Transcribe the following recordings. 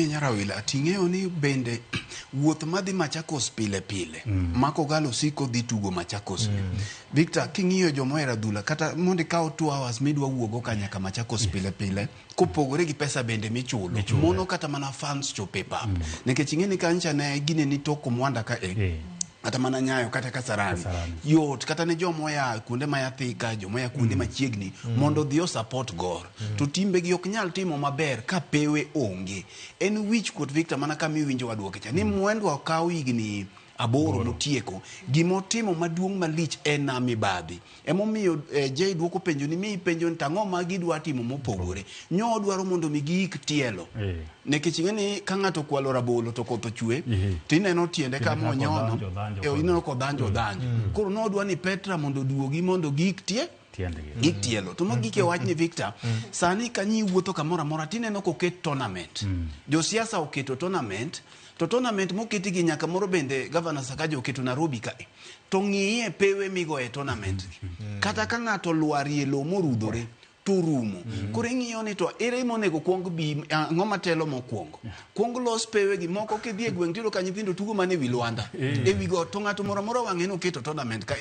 Nyarawila ting'eyo ni bende wuoth madhi Machakos pile pile mako galo siko dhi tugo Machakos Victor king'iyo jomohero adhula kata mondo ikaw 2 hours midwa wuogo ka nyaka Machakos pile pile kopogore gi pesa bende michulo mono kata mana fans chope pap nikech ing'eni kancha ne gine ni toko mwanda ka kata mana Nyayo kata Kasarani yot kata ne jomoya kuonde mayathika jomoya kuonde machiegni mondo dhiyo support Gor to timbe gi ok nyal timo maber ka pewe onge en wich kuot Victor mana kama iwinjo waduoke cha ni mwendwa kaw higni aboro motieko gimotimo maduong' malich en na mibadhi emomiyo Jay duoko penjo ni mi penjo tang'o ma gidwa timo mopogore nyo dwaro mondo mi giik tielo nekech ing'eni ka ng'ato kwalo rabolo to koth ochwe tineno tiende ka monyono ineno kodhanjo koro nodwa ni Petra mondo duogi mondo giik gik tielo to mogike wach ni Victor sani kanyi wuotho kamoro amora tineno koket tournament josiasa oketo tournament to tournament moketi gi nyaka moro bende Governor Sakaja oketo Nairobi ka to ng'iye pewe migoe tournament kata ka ng'ato lwarie lo morudhore to rumo koro ing'iyo ni to ere monego kuong bi ng'oma telo mokuongo kuong los pewe gi moko kidhi e gweng' tiro ka nyithindo tugo mane wi Lwanda e wi go to ng'ato moro moro wang'e no keto tournament ka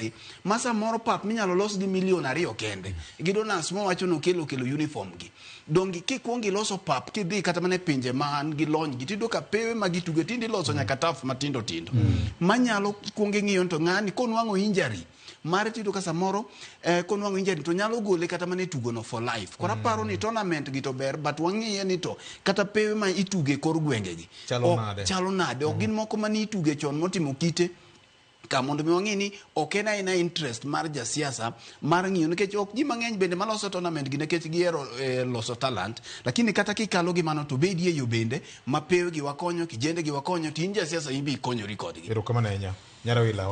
masa moro pap minyalo los gi $2 million kende gidonas mo wacho no kelo uniform gi dongi kikuongi loso pap kidhi kata mane pinje man gi lony gi tido ka pewe magituge tindi loso nyaka taf matindo manyalo kuongi ng'iyo to ng'ani konwang'o injury mare tido ka samoro konwang'o injury to nyalo gole kata mane tugo no for life kora paro ni tournament gi to ber but wang'iye ni to kata pewe ma ituge kor gwenge gi chalo nade ok gin moko mani ituge chon motimo kite ka mondo mi wang'ini ok en aina interest mar jasiasa mar ng'iyo nikech ok ji mang'eny bende maloso tournament gi nikech gihero loso talent lakini kata kikalo gi mano to bedie yo bende ma pewe gi wakonyo kijende gi wakonyo tin jasiasa ibi konyori kodgi. Erokamano ahinya Nyarawila.